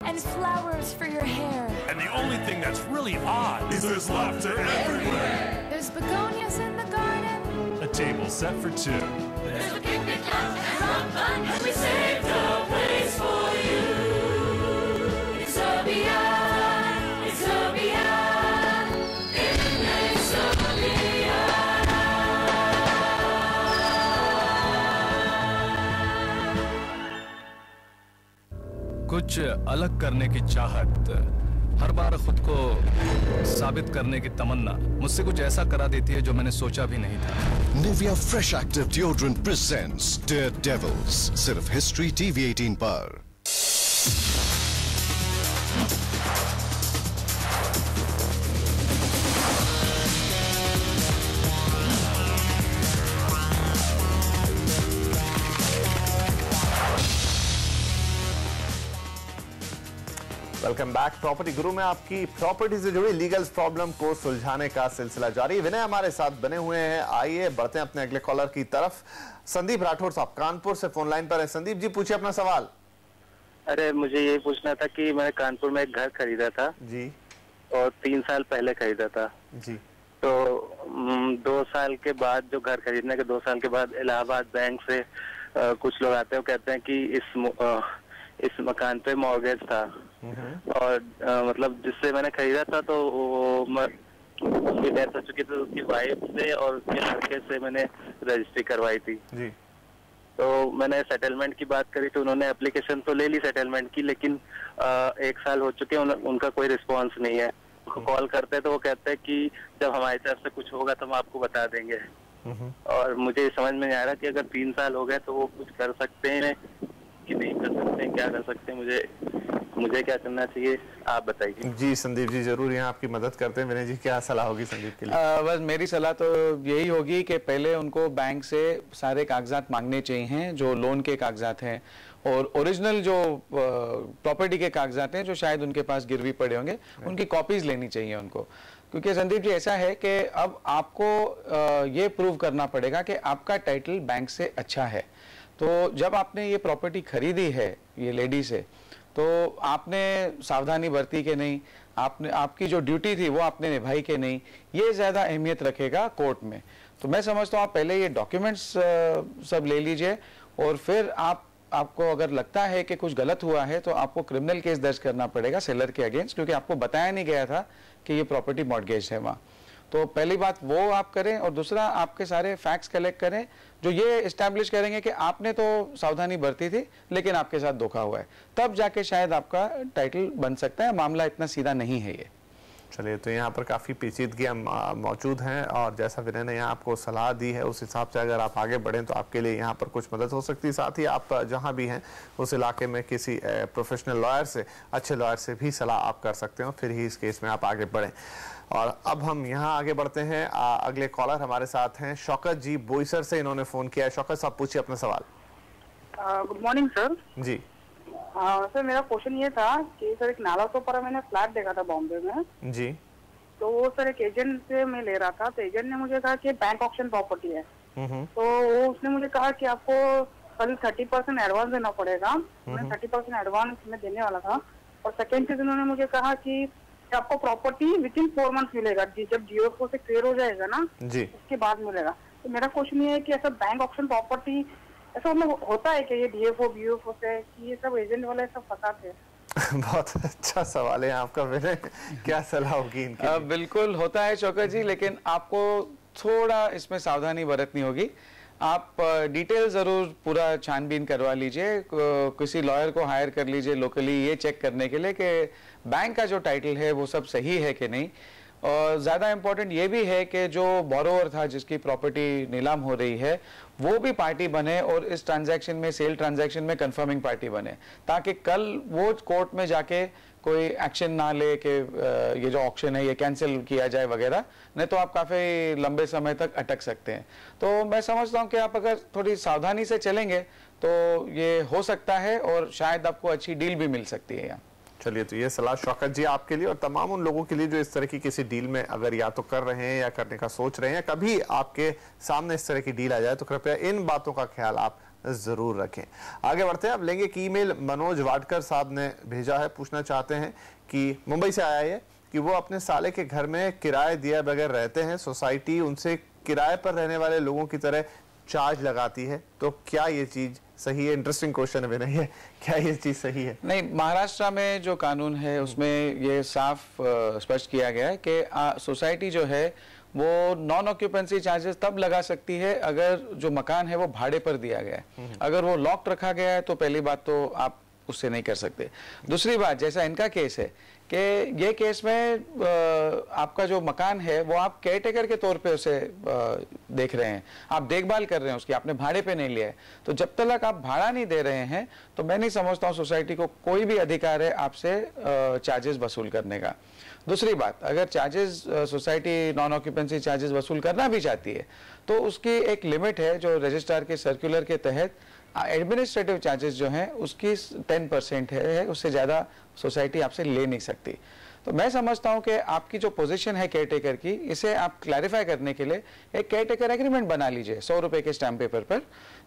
And flowers for your hair. And the only thing that's really odd is there's laughter everywhere. There's begonias in the garden. A table set for two. There's a picnic lunch and some fun. And we saved a place for you. It's Serbia. It's Serbia. In Serbia. कुछ अलग करने की चाहत, हर बार खुद को साबित करने की तमन्ना मुझसे कुछ ऐसा करा देती है जो मैंने सोचा भी नहीं था। Nivea Fresh Active Deodorant presents Daredevils, सिर्फ हिस्ट्री TV 18 पर। Welcome back. प्रॉपर्टी गुरु में आपकी प्रॉपर्टी से जुड़ी लीगल प्रॉब्लम को सुलझाने का सिलसिला जारी। विनय हमारे साथ बने हुए हैं, आइए बढ़ते हैं अपने अगले कॉलर की तरफ। संदीप राठौर साहब कानपुर से फोन लाइन पर है। संदीप जी पूछिए अपना सवाल। अरे मुझे यही पूछना था कि मैंने कानपुर में एक घर खरीदा था जी, और 3 साल पहले खरीदा था जी। तो 2 साल के बाद, जो घर खरीदने के 2 साल के बाद इलाहाबाद बैंक से कुछ लोग आते हैं, कहते हैं कि इस मकान पे मॉर्गेज था और मतलब जिससे मैंने खरीदा था तो वो उसकी डेथ हो चुकी थी, तो उसकी वाइफ से और उसके लड़के से मैंने रजिस्ट्री करवाई थी जी। तो मैंने सेटलमेंट की बात करी तो उन्होंने एप्लीकेशन तो ले ली सेटलमेंट की, लेकिन 1 साल हो चुके हैं, उनका कोई रिस्पांस नहीं है। कॉल करते हैं तो वो कहते हैं कि जब हमारी तरफ से कुछ होगा तो हम आपको बता देंगे। और मुझे समझ में नहीं आ रहा कि अगर 3 साल हो गए तो वो कुछ कर सकते हैं कि नहीं कर सकते हैं, क्या कर सकते हैं, मुझे क्या करना चाहिए, आप बताइए। जी संदीप जी जरूर यहाँ आपकी मदद करते हैं। विनय जी क्या सलाह होगी संदीप के लिए? बस मेरी सलाह तो यही होगी कि पहले उनको बैंक से सारे कागजात मांगने चाहिए जो लोन के कागजात हैं और ओरिजिनल जो प्रॉपर्टी के कागजात हैं जो शायद उनके पास गिरवी पड़े होंगे, उनकी कॉपीज लेनी चाहिए उनको। क्योंकि संदीप जी ऐसा है कि अब आपको ये प्रूव करना पड़ेगा कि आपका टाइटल बैंक से अच्छा है। तो जब आपने ये प्रॉपर्टी खरीदी है ये लेडी से, तो आपने सावधानी बरती कि नहीं, आपकी जो ड्यूटी थी वो आपने निभाई कि नहीं, ये ज़्यादा अहमियत रखेगा कोर्ट में। तो मैं समझता हूँ आप पहले ये डॉक्यूमेंट्स सब ले लीजिए और फिर आपको अगर लगता है कि कुछ गलत हुआ है तो आपको क्रिमिनल केस दर्ज करना पड़ेगा सेलर के अगेंस्ट, क्योंकि आपको बताया नहीं गया था कि ये प्रॉपर्टी मॉर्गेज है वहाँ। तो पहली बात वो आप करें और दूसरा आपके सारे फैक्ट्स कलेक्ट करें जो ये इस्टेब्लिश करेंगे कि आपने तो सावधानी बरती थी लेकिन आपके साथ धोखा हुआ है, तब जाके शायद आपका टाइटल बन सकता है। मामला इतना सीधा नहीं है ये। चलिए, तो यहाँ पर काफ़ी पेचीदगियाँ मौजूद हैं और जैसा विनय ने यहाँ आपको सलाह दी है उस हिसाब से अगर आप आगे बढ़ें तो आपके लिए यहाँ पर कुछ मदद हो सकती है। साथ ही आप जहाँ भी हैं उस इलाके में किसी प्रोफेशनल लॉयर से, अच्छे लॉयर से भी सलाह आप कर सकते हो, फिर ही इस केस में आप आगे बढ़ें। और अब हम यहाँ आगे बढ़ते हैं। अगले कॉलर हमारे साथ हैं शौकत जी बोईसर से, इन्होंने फ़ोन किया है। शौकत साहब पूछिए अपना सवाल। Good morning sir. जी सर मेरा क्वेश्चन ये था कि सर एक नाला सोपारा मैंने फ्लैट देखा था बॉम्बे में जी। तो वो सर एक एजेंट से मैं ले रहा था, तो एजेंट ने मुझे कहा कि बैंक ऑप्शन प्रॉपर्टी है। तो वो उसने मुझे कहा कि आपको कल 30% एडवांस देना पड़ेगा। मैं 30% एडवांस में देने वाला था। और सेकेंड चीज उन्होंने मुझे कहा कि आपको प्रॉपर्टी विद इन 4 मंथ मिलेगा, जब DFO से क्लियर हो जाएगा ना जी, उसके बाद मिलेगा। तो मेरा क्वेश्चन ये है कि ऐसा बैंक ऑप्शन प्रॉपर्टी ऐसा मतलब होता है कि ये DFO BFO से कि ये सब एजेंट वाले सब फंसाते हैं? बहुत अच्छा सवाल है आपका विनय, क्या सलाह होगी इनकी? बिल्कुल होता है शौकत जी, लेकिन आपको थोड़ा इसमें सावधानी बरतनी होगी। आप डिटेल ज़रूर पूरा छानबीन करवा लीजिए, किसी लॉयर को हायर कर लीजिए लोकली ये चेक करने के लिए कि बैंक का जो टाइटल है वो सब सही है कि नहीं। और ज़्यादा इम्पोर्टेंट ये भी है कि जो बोरोवर था जिसकी प्रॉपर्टी नीलाम हो रही है वो भी पार्टी बने और इस ट्रांजैक्शन में, सेल ट्रांजैक्शन में कंफर्मिंग पार्टी बने, ताकि कल वो कोर्ट में जाके कोई एक्शन ना ले कि ये जो ऑक्शन है ये कैंसिल किया जाए वगैरह, नहीं तो आप काफ़ी लंबे समय तक अटक सकते हैं। तो मैं समझता हूँ कि आप अगर थोड़ी सावधानी से चलेंगे तो ये हो सकता है और शायद आपको अच्छी डील भी मिल सकती है यहाँ। चलिए, तो ये सलाह शौकत जी आपके लिए और तमाम उन लोगों के लिए जो इस तरह की किसी डील में अगर या तो कर रहे हैं या करने का सोच रहे हैं, कभी आपके सामने इस तरह की डील आ जाए तो कृपया इन बातों का ख्याल आप जरूर रखें। आगे बढ़ते हैं, अब लेंगे कि ईमेल मनोज वाडकर साहब ने भेजा है, पूछना चाहते हैं कि मुंबई से आया है कि वो अपने साले के घर में किराए दिए बगैर रहते हैं, सोसाइटी उनसे किराए पर रहने वाले लोगों की तरह चार्ज लगाती है, तो क्या ये चीज सही है? इंटरेस्टिंग क्वेश्चन है नहीं है, क्या ये चीज सही है? नहीं, महाराष्ट्र में जो कानून है उसमें ये साफ स्पष्ट किया गया है कि सोसाइटी जो है वो नॉन ऑक्यूपेंसी चार्जेस तब लगा सकती है अगर जो मकान है वो भाड़े पर दिया गया है। अगर वो लॉक्ड रखा गया है तो पहली बात तो आप उससे नहीं कर सकते। दूसरी बात, जैसा इनका केस है कि ये केस में आपका जो मकान है वो आप केयरटेकर के तौर पे उसे देख रहे हैं, आप देखभाल कर रहे हैं उसकी, आपने भाड़े पे नहीं लिया है। तो जब तक आप भाड़ा नहीं दे रहे हैं तो मैं नहीं समझता हूँ सोसाइटी को कोई भी अधिकार है आपसे चार्जेस वसूल करने का। दूसरी बात, अगर charges society non occupancy charges वसूल करना भी चाहती है तो उसकी एक लिमिट है जो रजिस्ट्रार के सर्कुलर के तहत एडमिनिस्ट्रेटिव चार्जेस जो हैं उसकी 10% है, उससे ज़्यादा सोसाइटी आपसे ले नहीं सकती। तो मैं समझता हूं कि आपकी जो पोजीशन है केयरटेकर की, इसे आप क्लैरिफाई करने के लिए एक केयरटेकर एग्रीमेंट बना लीजिए 100 रुपए के स्टैम्प पेपर पर,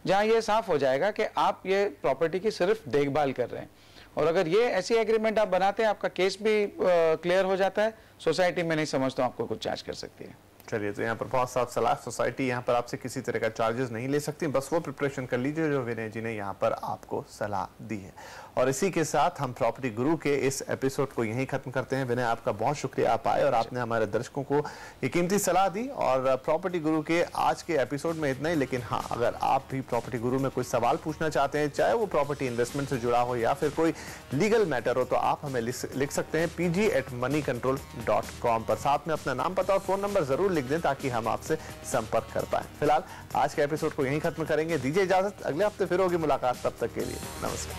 जहां ये साफ हो जाएगा कि आप ये प्रॉपर्टी की सिर्फ देखभाल कर रहे हैं। और अगर ये ऐसी एग्रीमेंट आप बनाते हैं, आपका केस भी क्लियर हो जाता है, सोसाइटी में नहीं समझता हूं आपको कुछ चार्ज कर सकती है। चलिए, तो यहाँ पर बहुत साफ सलाह, सोसाइटी यहाँ पर आपसे किसी तरह का चार्जेस नहीं ले सकती, बस वो प्रिपरेशन कर लीजिए जो विनय जी ने यहाँ पर आपको सलाह दी है। और इसी के साथ हम प्रॉपर्टी गुरु के इस एपिसोड को यहीं खत्म करते हैं। विनय, आपका बहुत शुक्रिया, आप आए और आपने हमारे दर्शकों को ये कीमती सलाह दी। और प्रॉपर्टी गुरु के आज के एपिसोड में इतना ही, लेकिन हाँ, अगर आप भी प्रॉपर्टी गुरु में कोई सवाल पूछना चाहते हैं, चाहे वो प्रॉपर्टी इन्वेस्टमेंट से जुड़ा हो या फिर कोई लीगल मैटर हो, तो आप हमें लिख सकते हैं pg@moneycontrol.com पर। साथ में अपना नाम, पता और फोन नंबर जरूर लिख दें ताकि हम आपसे संपर्क कर पाए। फिलहाल आज के एपिसोड को यहीं खत्म करेंगे, दीजिए इजाजत, अगले हफ्ते फिर होगी मुलाकात, तब तक के लिए नमस्कार।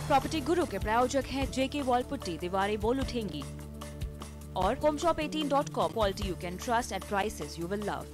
प्रॉपर्टी गुरु के प्रायोजक हैं JK वॉल पुट्टी, दीवारें बोल उठेंगी, और homeshop18.com, quality you can trust at prices you will love।